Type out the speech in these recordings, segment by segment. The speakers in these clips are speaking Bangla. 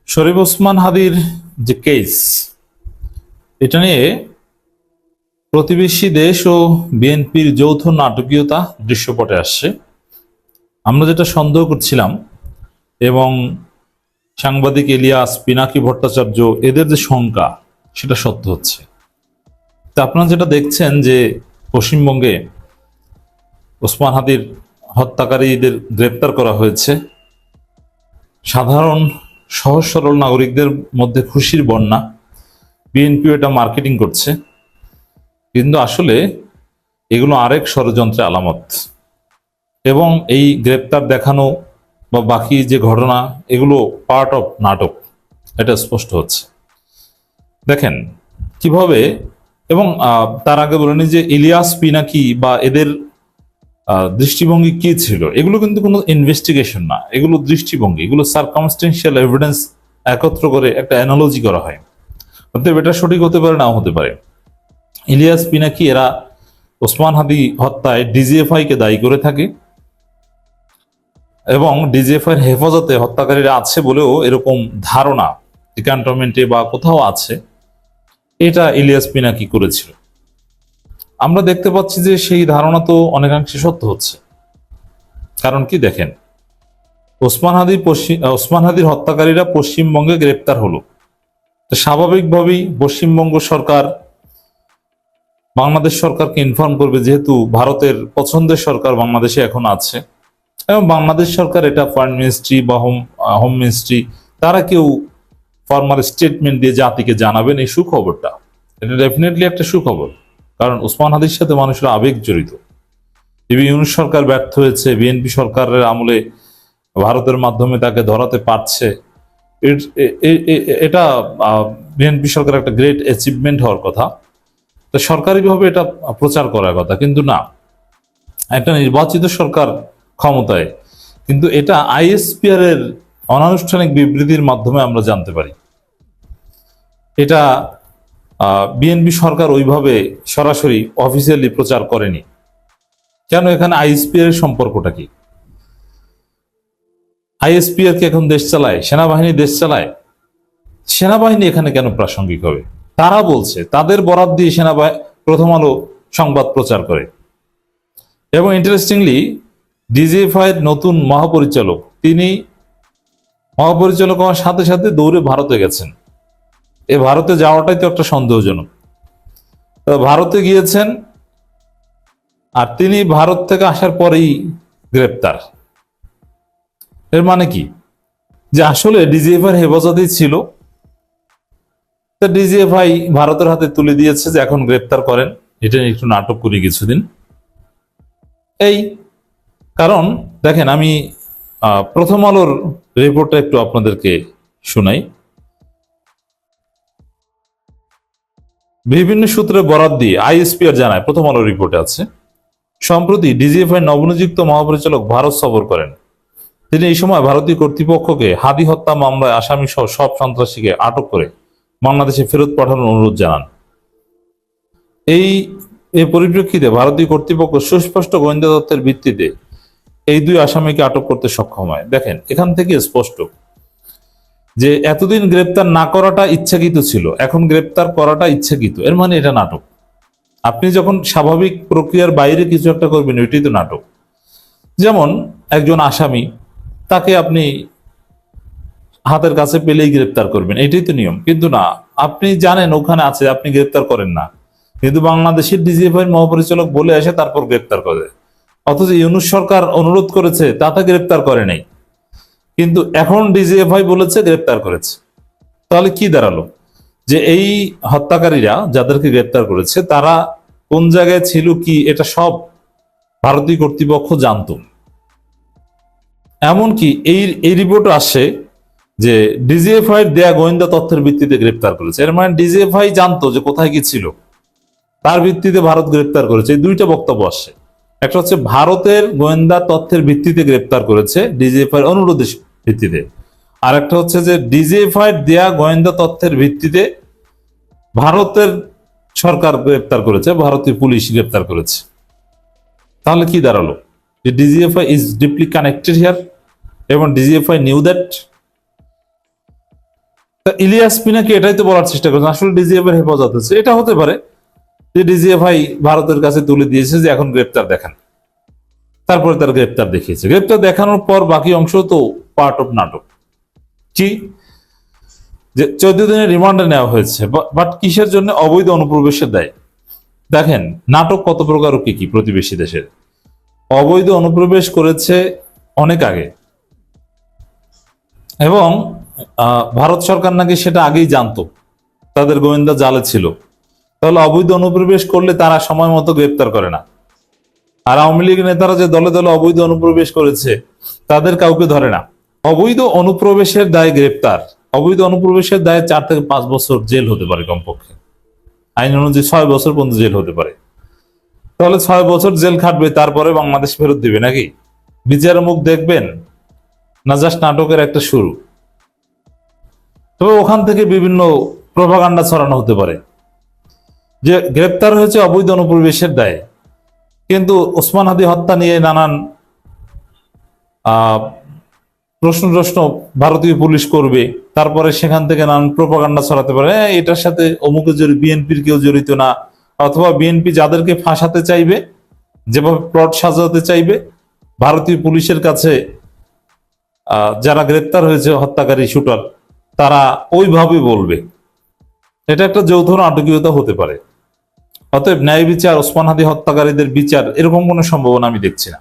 শরীফ ওসমান হাদির যে কেস, এটা নিয়ে প্রতিবেশী দেশ ও বিএনপির যৌথ নাটকীয়তা দৃশ্যপটে আসছে। আমরা যেটা সন্দেহ করছিলাম, এবং সাংবাদিক ইলিয়াস, পিনাকি ভট্টাচার্য এদের যে শঙ্কা, সেটা সত্য হচ্ছে। তা আপনারা যেটা দেখছেন যে পশ্চিমবঙ্গে ওসমান হাদির হত্যাকারীদের গ্রেপ্তার করা হয়েছে, সাধারণ সহজ সরল নাগরিকদের মধ্যে খুশির বন্যা। বিএনপি এটা মার্কেটিং করছে, কিন্তু আসলে এগুলো আরেক ষড়যন্ত্রের আলামত। এবং এই গ্রেপ্তার দেখানো বা বাকি যে ঘটনা, এগুলো পার্ট অফ নাটক, এটা স্পষ্ট হচ্ছে। দেখেন কিভাবে, এবং তার আগে বলে নি যে ইলিয়াস, পিনাকি বা এদের দৃষ্টিভঙ্গি কি ছিল। এগুলো কিন্তু কোনো ইনভেস্টিগেশন না, এগুলো দৃষ্টিভঙ্গি, এগুলো সার্কামস্টেন্সিয়াল এভিডেন্স একত্র করে একটা অ্যানালজি করা হয়। অতএব এটা সঠিক হতে পারে, নাও হতে পারে। ইলিয়াস, পিনাকি এরা ওসমান হাদি হত্যায় ডিজিএফআই কে দায়ী করে থাকে, এবং ডিজিএফআই এর হেফাজতে হত্যাকারীরা আছে বলেও এরকম ধারণা ক্যান্টনমেন্টে বা কোথাও আছে, এটা ইলিয়াস পিনাকি করেছিল। আমরা দেখতে পাচ্ছি যে সেই ধারণা তো অনেকাংশে সত্য হচ্ছে। কারণ কি, দেখেন, ওসমান হাদির হত্যাকারীরা পশ্চিমবঙ্গে গ্রেপ্তার হলো, তো স্বাভাবিকভাবেই পশ্চিমবঙ্গ সরকার বাংলাদেশ সরকারকে ইনফর্ম করবে, যেহেতু ভারতের পছন্দের সরকার বাংলাদেশে এখন আছে, এবং বাংলাদেশ সরকার এটা ফরেন মিনিস্ট্রি বা হোম মিনিস্ট্রি, তারা কেউ ফর্মাল স্টেটমেন্ট দিয়ে জাতিকে জানাবেন এই সুখবরটা। এটা ডেফিনেটলি একটা সুখবর, কারণ ওসমান হাদির সাথে মানুষের আবেগ জড়িত। ইউনূস সরকার ব্যর্থ হয়েছে, বিএনপি সরকারের আমলে ভারতের মাধ্যমে তাকে ধরাতে পারছে, এটা বিএনপি সরকার একটা গ্রেট অ্যাচিভমেন্ট হওয়ার কথা, তো সরকারিভাবে এটা প্রচার করার কথা। কিন্তু না, একটা নির্বাচিত সরকার ক্ষমতায়, কিন্তু এটা আইএসপিআর এর অনানুষ্ঠানিক বিবৃতির মাধ্যমে আমরা জানতে পারি। এটা বিএনপি সরকার ওইভাবে সরাসরি অফিসিয়ালি প্রচার করেনি। কেন? এখানে আইএসপিআর এর সম্পর্কটা কি? আইএসপিআর কি এখন দেশ চালায়? সেনাবাহিনী দেশ চালায়? সেনাবাহিনী এখানে কেন প্রাসঙ্গিক হবে? তারা বলছে, তাদের বরাত দিয়ে প্রথম আলো সংবাদ প্রচার করে। এবং ইন্টারেস্টিংলি, ডিজিএফআই এর নতুন মহাপরিচালক, তিনি মহাপরিচালক হওয়ার সাথে সাথে দৌড়ে ভারতে গেছেন। এ ভারতে যাওয়াটাই তো একটা সন্দেহজনক। ভারতে গিয়েছেন, আর তিনি ভারত থেকে আসার পরেই গ্রেপ্তার। এর মানে কি, যে আসলে ডিজিএফআই হেফাজতেই ছিল, ডিজিএফআই ভারতের হাতে তুলে দিয়েছে যে এখন গ্রেপ্তার করেন, এটা একটু নাটক করি কিছুদিন। এই কারণ দেখেন, আমি প্রথম আলোর রিপোর্টটা একটু আপনাদেরকে শোনাই। বিভিন্ন সূত্রে বরাত দিয়ে আইএসপিআর জানায়, প্রথম আলোর রিপোর্টে আছে, সম্প্রতি ডিজিএফআই নবনিযুক্ত মহাপরিচালক ভারত সফর করেন। তিনি এই সময় ভারতীয় কর্তৃপক্ষকে হাদি হত্যা মামলায় আসামি সহ সব সন্ত্রাসীকে আটক করে বাংলাদেশে ফেরত পাঠানোর অনুরোধ জানান। এই পরিপ্রেক্ষিতে ভারতীয় কর্তৃপক্ষ সুস্পষ্ট গোয়েন্দা তথ্যের ভিত্তিতে এই দুই আসামিকে আটক করতে সক্ষম হয়। দেখেন, এখান থেকে স্পষ্ট যে এতদিন গ্রেপ্তার না করাটা ইচ্ছাকৃত ছিল, এখন গ্রেপ্তার করাটা ইচ্ছাকৃত। এর মানে এটা নাটক। আপনি যখন স্বাভাবিক প্রক্রিয়ার বাইরে কিছু একটা করবেন, এটাই তো নাটক। যেমন একজন আসামি, তাকে আপনি হাতের কাছে পেলেই গ্রেপ্তার করবেন, এটাই তো নিয়ম। কিন্তু না, আপনি জানেন ওখানে আছে, আপনি গ্রেপ্তার করেন না, কিন্তু বাংলাদেশের ডিজিএফআই মহাপরিচালক বলে আসে তারপর গ্রেপ্তার করে। অথচ ইউনূস সরকার অনুরোধ করেছে, তাতে গ্রেপ্তার করে নাই, কিন্তু এখন ডিজিএফআই বলেছে গ্রেপ্তার করেছে। তাহলে কি দাঁড়ালো? যে এই হত্যাকারীরা যাদেরকে গ্রেপ্তার করেছে, তারা কোন জায়গায় ছিল, কি, এটা সব ভারতীয় কর্তৃপক্ষ জানত। এমনকি এই রিপোর্ট আসে যে ডিজিএফআই এর দেয়া গোয়েন্দা তথ্যের ভিত্তিতে গ্রেপ্তার করেছে। এর মানে ডিজিএফআই জানতো যে কোথায় কি ছিল, তার ভিত্তিতে ভারত গ্রেপ্তার করেছে। এই দুইটা বক্তব্য আসে। একটা হচ্ছে ভারতের গোয়েন্দা তথ্যের ভিত্তিতে গ্রেপ্তার করেছে ডিজিএফআই এর অনুরোধের ভিত্তিতে, আর একটা হচ্ছে যে ডিজিএফআই এর দেয়া গোয়েন্দা তথ্যের ভিত্তিতে ভারতের সরকার গ্রেপ্তার করেছে, ভারতীয় পুলিশ গ্রেপ্তার করেছে। তাহলে কি দাঁড়ালো? যে DGFI is deeply connected here, এবং ডিজিএফআই নিউ দ্যাট। তা ইলিয়াস পিনাকি এটাই তো বলার চেষ্টা করছেন আসলে ডিজিএফ এর হেফাজত হচ্ছে। এটা হতে পারে যে ডিজিএফআই ভারতের কাছে তুলে দিয়েছে যে এখন গ্রেপ্তার দেখান, তারপরে তার গ্রেপ্তার দেখিয়েছে। গ্রেপ্তার দেখানোর পর বাকি অংশ তো পার্ট অফ নাটক। কি যে 14 দিনের রিমান্ডে নেওয়া হয়েছে, বাট কিসের জন্য? অবৈধ অনুপ্রবেশের দায়। দেখেন নাটক কত প্রকার ও কি কি প্রতিবেশী দেশের। অবৈধ অনুপ্রবেশ করেছে অনেক আগে, এবং ভারত সরকার নাকি সেটা আগেই জানতো, তাদের গোয়েন্দা জালে ছিল। তাহলে অবৈধ অনুপ্রবেশ করলে তারা সময় মতো গ্রেপ্তার করে না। আর আওয়ামী লীগ নেতারা যে দলে দলে অবৈধ অনুপ্রবেশ করেছে তাদের কাউকে ধরে না। অবৈধ অনুপ্রবেশের দায়ে গ্রেপ্তার, অবৈধ অনুপ্রবেশের দায়ে 4 থেকে 5 বছর জেল হতে পারে কমপক্ষে, আইন অনুযায়ী 6 বছর পর্যন্ত জেল হতে পারে। তাহলে 6 বছর জেল খাটবে, তারপরে বাংলাদেশ ফেরত দিবে নাকি? বিচারের মুখ দেখবেন না জাস্ট নাটকের একটা শুরু? তবে ওখান থেকে বিভিন্ন প্রোপাগান্ডা ছড়ানো হতে পারে যে গ্রেপ্তার হয়েছে অবৈধ অনুপ্রবেশের দায়ে, কিন্তু ওসমান হাদি হত্যা নিয়ে নানান প্রশ্ন প্রশ্ন ভারতীয় পুলিশ করবে, তারপরে সেখান থেকে নানান প্রোপাগান্ডা ছড়াতে পারে এটার সাথে অমুকে জড়িত, বিএনপির কেউ জড়িত না, অথবা বিএনপি যাদেরকে ফাঁসাতে চাইবে, যেভাবে প্লট সাজাতে চাইবে, ভারতীয় পুলিশের কাছে যারা গ্রেপ্তার হয়েছে হত্যাকারী শুটার তারা ওইভাবে বলবে। এটা একটা যৌথ নাটকীয়তা হতে পারে। অতএব ন্যায় বিচার, ওসমান হাদি হত্যাকারীদের বিচার, এরকম কোনো সম্ভাবনা আমি দেখছি না।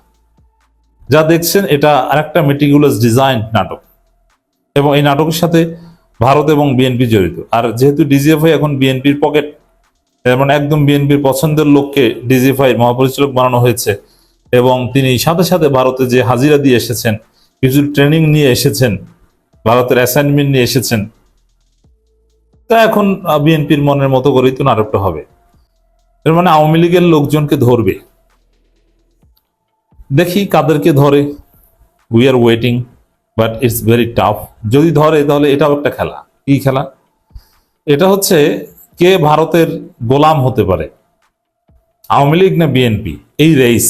যা দেখছেন এটা আরেকটা মেটিকুলাস ডিজাইন নাটক, এবং এই নাটকের সাথে ভারত এবং বিএনপি জড়িত। আর যেহেতু ডিজিএফআই এখন বিএনপির পকেট, মানে একদম বিএনপির পছন্দের লোককে ডিজিএফআই মহাপরিচালক বানানো হয়েছে, এবং তিনি সাথে সাথে ভারতে যে হাজিরা দিয়ে এসেছেন, কিছু ট্রেনিং নিয়ে এসেছেন, ভারতের অ্যাসাইনমেন্ট নিয়ে এসেছেন, তা এখন বিএনপির মনের মতো করেই তো নাটকটা হবে। এর মানে আওয়ামী লীগের লোকজনকে ধরবে, দেখি কাদেরকে ধরে। We are waiting, but it's very tough. যদি ধরে তাহলে এটাও একটা খেলা। কি খেলা? এটা হচ্ছে কে ভারতের গোলাম হতে পারে, আওয়ামী লীগ না বিএনপি, এই রেস।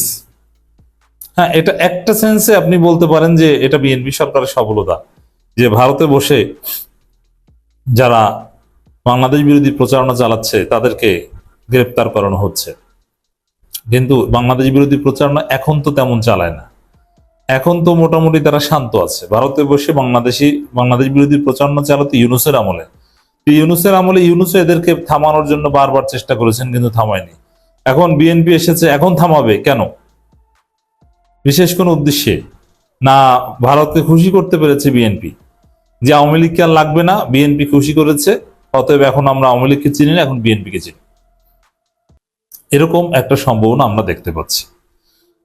হ্যাঁ, এটা একটা সেন্সে আপনি বলতে পারেন যে এটা বিএনপি সরকারের সফলতা, যে ভারতে বসে যারা বাংলাদেশ বিরোধী প্রচারণা চালাচ্ছে তাদেরকে গ্রেপ্তার করানো হচ্ছে। কিন্তু বাংলাদেশ বিরোধী প্রচারণা এখন তো তেমন চালায় না, এখন তো মোটামুটি তারা শান্ত আছে। ভারতে বসে বাংলাদেশ বিরোধী প্রচারণা চালাতে ইউনূসের আমলে, ইউনূস এদেরকে থামানোর জন্য বারবার চেষ্টা করেছেন, কিন্তু থামায়নি। এখন বিএনপি এসেছে, এখন থামাবে কেন? বিশেষ কোন উদ্দেশ্যে না? ভারতকে খুশি করতে পেরেছে বিএনপি যে আওয়ামী লীগকে আর লাগবে না, বিএনপি খুশি করেছে, অতএব এখন আমরা আওয়ামী লীগকে চিনি না, এখন বিএনপিকে চিনি। এরকম একটা সম্ভাবনা আমরা দেখতে পাচ্ছি।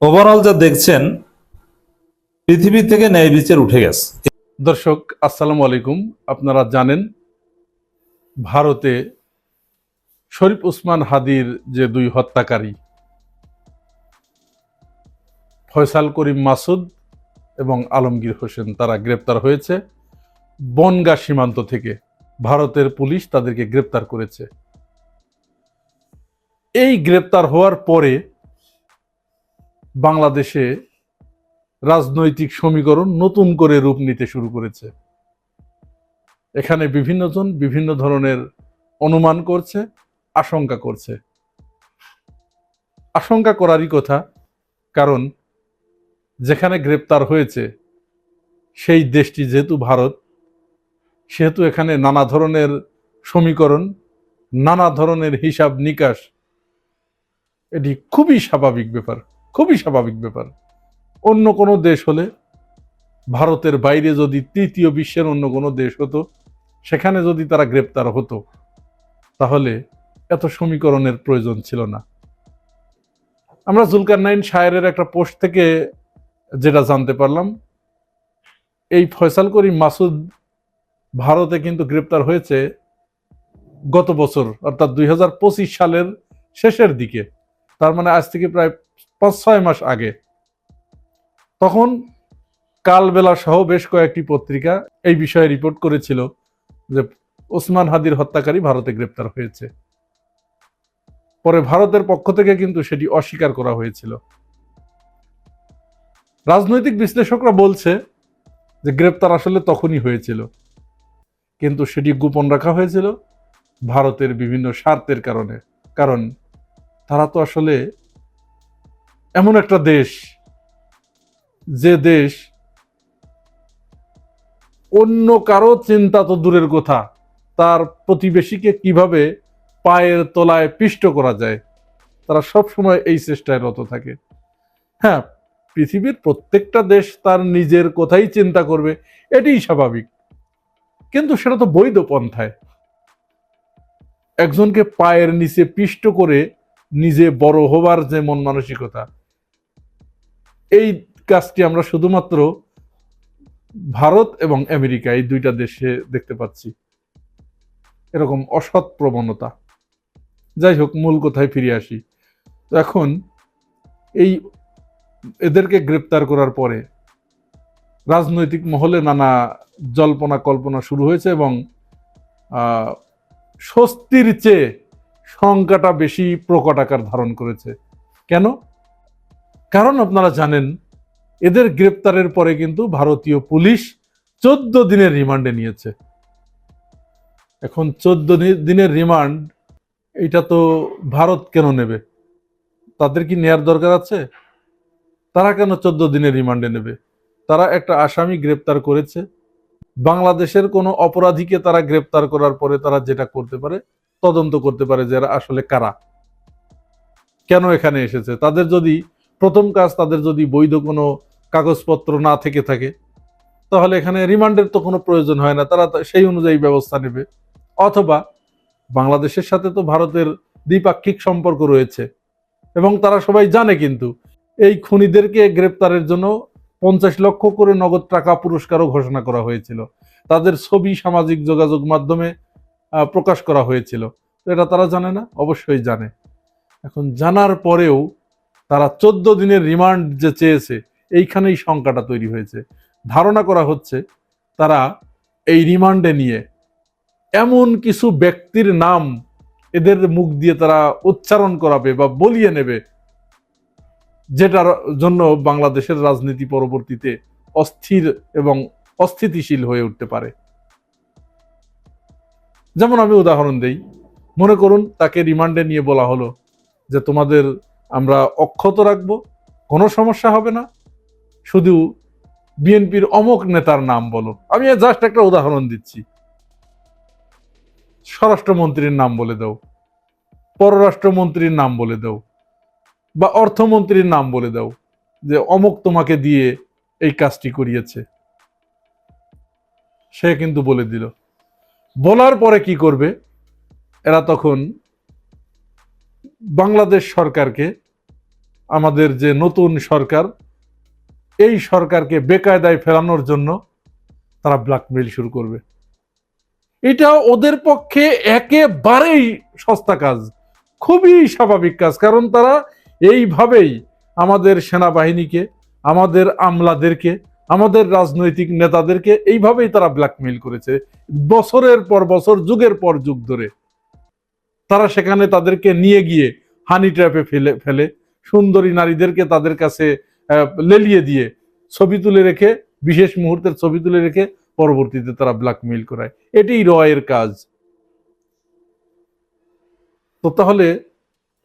ওভারঅল যা দেখছেন, পৃথিবী থেকে ন্যায় বিচার উঠে গেছে। দর্শক আসসালামু আলাইকুম। আপনারা জানেন ভারতে শরীফ ওসমান হাদির যে 2 হত্যাকারী ফয়সাল করিম মাসুদ এবং আলমগীর হোসেন, তারা গ্রেপ্তার হয়েছে বনগাঁ সীমান্ত থেকে। ভারতের পুলিশ তাদেরকে গ্রেপ্তার করেছে। এই গ্রেপ্তার হওয়ার পরে বাংলাদেশে রাজনৈতিক সমীকরণ নতুন করে রূপ নিতে শুরু করেছে। এখানে বিভিন্ন জন বিভিন্ন ধরনের অনুমান করছে, আশঙ্কা করছে। আশঙ্কা করারই কথা, কারণ যেখানে গ্রেপ্তার হয়েছে সেই দেশটি যেহেতু ভারত, সেহেতু এখানে নানা ধরনের সমীকরণ, নানা ধরনের হিসাব নিকাশ, এটি খুবই স্বাভাবিক ব্যাপার। অন্য কোনো দেশ হলে, ভারতের বাইরে যদি তৃতীয় বিশ্বের অন্য কোনো দেশ হতো, সেখানে যদি তারা গ্রেপ্তার হতো, তাহলে এত সমীকরণের প্রয়োজন ছিল না। আমরা জুলকারনাইন শায়েরের একটা পোস্ট থেকে যেটা জানতে পারলাম, এই ফয়সাল করিম মাসুদ ভারতে কিন্তু গ্রেপ্তার হয়েছে গত বছর, অর্থাৎ 2025 সালের শেষের দিকে, তার মানে আজ থেকে প্রায় 5-6 মাস আগে। তখন কালবেলা সহ বেশ কয়েকটি পত্রিকা এই বিষয়ে রিপোর্ট করেছিল যে ওসমান হাদির হত্যাকারী ভারতে গ্রেপ্তার হয়েছে। পরে ভারতের পক্ষ থেকে কিন্তু সেটি অস্বীকার করা হয়েছিল। রাজনৈতিক বিশ্লেষকরা বলছে যে গ্রেপ্তার আসলে তখনই হয়েছিল, কিন্তু সেটি গোপন রাখা হয়েছিল ভারতের বিভিন্ন স্বার্থের কারণে। কারণ তারা তো আসলে এমন একটা দেশ, যে দেশ অন্য কারো চিন্তা তো দূরের কথা, তার প্রতিবেশীকে কিভাবে পায়ের তলায় পিষ্ট করা যায়, তারা সব সময় এই চেষ্টায় রত থাকে। হ্যাঁ, পৃথিবীর প্রত্যেকটা দেশ তার নিজের কথাই চিন্তা করবে, এটাই স্বাভাবিক, কিন্তু সেটা তো বৈধ পন্থায়। একজনকে পায়ের নিচে পিষ্ট করে নিজে বড় হবার যে মন মানসিকতা, এই কাজটি আমরা শুধুমাত্র ভারত এবং আমেরিকা, এই দুইটা দেশে দেখতে পাচ্ছি এরকম অসৎ প্রবণতা। যাই হোক, মূল কথায় ফিরে আসি। তো এখন এই এদেরকে গ্রেপ্তার করার পরে রাজনৈতিক মহলে নানা জল্পনা কল্পনা শুরু হয়েছে এবং স্বস্তির চেয়ে শঙ্কাটা বেশি প্রকট আকার ধারণ করেছে। কেন? কারণ আপনারা জানেন, এদের গ্রেপ্তারের পরে কিন্তু ভারতীয় পুলিশ 14 দিনের রিমান্ডে নিয়েছে। এখন 14 দিনের রিমান্ড, এটা তো ভারত কেন নেবে? তাদের কি নেয়ার দরকার আছে? তারা কেন 14 দিনের রিমান্ডে নেবে? তারা একটা আসামি গ্রেপ্তার করেছে, বাংলাদেশের কোনো অপরাধীকে তারা গ্রেপ্তার করার পরে তারা যেটা করতে পারে, তদন্ত করতে পারে যে এরা আসলে কারা, কেন এখানে এসেছে। তাদের যদি প্রথম কাজ, তাদের যদি বৈধ কোনো কাগজপত্র না থেকে থাকে, তাহলে এখানে রিমান্ডের তো কোনো প্রয়োজন হয় না, তারা সেই অনুযায়ী ব্যবস্থা নেবে। অথবা বাংলাদেশের সাথে তো ভারতের দ্বিপাক্ষিক সম্পর্ক রয়েছে এবং তারা সবাই জানে, কিন্তু এই খুনিদেরকে গ্রেপ্তারের জন্য 50 লক্ষ করে নগদ টাকা পুরস্কারও ঘোষণা করা হয়েছিল। তাদের ছবি সামাজিক যোগাযোগ মাধ্যমে প্রকাশ করা হয়েছিল। এটা তারা জানে না? অবশ্যই জানে। এখন জানার পরেও তারা 14 দিনের রিমান্ড যে চেয়েছে, এইখানেই শঙ্কাটা তৈরি হয়েছে। ধারণা করা হচ্ছে তারা এই রিমান্ডে নিয়ে এমন কিছু ব্যক্তির নাম এদের মুখ দিয়ে তারা উচ্চারণ করাবে বা বলিয়ে নেবে, যেটার জন্য বাংলাদেশের রাজনীতি পরবর্তীতে অস্থির এবং অস্থিতিশীল হয়ে উঠতে পারে। যেমন আমি উদাহরণ দেই, মনে করুন তাকে রিমান্ডে নিয়ে বলা হলো যে তোমাদের আমরা অক্ষত রাখবো, কোনো সমস্যা হবে না, শুধু বিএনপির অমুক নেতার নাম বলো। আমি জাস্ট একটা উদাহরণ দিচ্ছি। স্বরাষ্ট্রমন্ত্রীর নাম বলে দাও, পররাষ্ট্রমন্ত্রীর নাম বলে দাও, বা অর্থমন্ত্রীর নাম বলে দাও, যে অমুক তোমাকে দিয়ে এই কাজটি করিয়েছে। সে কিন্তু বলে দিল। বলার পরে কি করবে এরা? তখন বাংলাদেশ সরকারকে, আমাদের যে নতুন সরকার, এই সরকারকে বেকায়দায় ফেরানোর জন্য তারা ব্ল্যাকমেইল শুরু করবে। এটা ওদের পক্ষে একেবারেই সস্তা কাজ, খুবই স্বাভাবিক কাজ। কারণ তারা এইভাবেই আমাদের সেনাবাহিনীকে, আমাদের আমলাদেরকে, আমাদের রাজনৈতিক নেতাদেরকে এইভাবেই তারা ব্ল্যাকমেইল করেছে বছরের পর বছর, যুগের পর যুগ ধরে। তারা সেখানে তাদেরকে নিয়ে গিয়ে হানি ট্র্যাপে ফেলে সুন্দরী নারীদেরকে তাদের কাছে লেলিয়ে দিয়ে ছবি তুলে রেখে, বিশেষ মুহূর্তের ছবি তুলে রেখে পরবর্তীতে তারা ব্ল্যাকমেইল করায়। এটাই রয়ের কাজ। তো তাহলে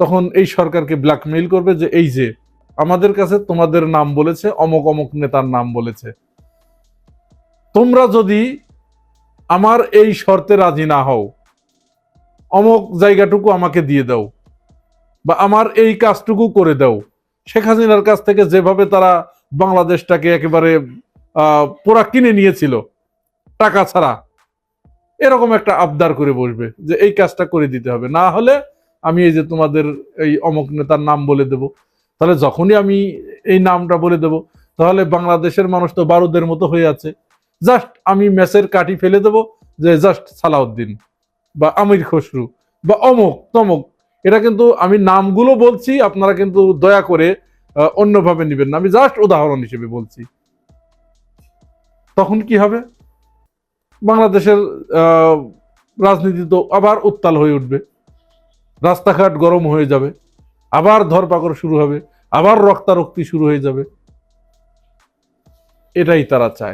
তখন এই সরকারকে ব্ল্যাকমেইল করবে যে এই যে আমাদের কাছে তোমাদের নাম বলেছে, অমুক অমুক নেতার নাম বলেছে, তোমরা যদি আমার এই শর্তে রাজি না হও, অমুক জায়গাটুকু আমাকে দিয়ে দাও, বা আমার এই কাজটুকু করে দাও। শেখ হাসিনার কাছ থেকে যেভাবে তারা বাংলাদেশটাকে একেবারে পুরা কিনে নিয়েছিল টাকা ছাড়া, এরকম একটা আবদার করে বসবে যে এই কাজটা করে দিতে হবে, না হলে আমি এই যে তোমাদের এই অমুক নেতার নাম বলে দেব। তাহলে যখনই আমি এই নামটা বলে দেব, তাহলে বাংলাদেশের মানুষ তো বারুদের মতো হয়ে আছে। জাস্ট আমি ম্যাচের কাঠি ফেলে দেব যে জাস্ট সালাউদ্দিন বা আমির খসরু বা অমুক তমুক। এটা কিন্তু আমি নামগুলো বলছি, আপনারা কিন্তু দয়া করে অন্যভাবে নেবেন না, আমি জাস্ট উদাহরণ হিসেবে বলছি। তখন কি হবে? বাংলাদেশের রাজনীতি তো আবার উত্তাল হয়ে উঠবে, রাস্তাঘাট গরম হয়ে যাবে, আবার ধরপাকড় শুরু হবে, আবার রক্তারক্তি শুরু হয়ে যাবে। এটাই তারা চায়।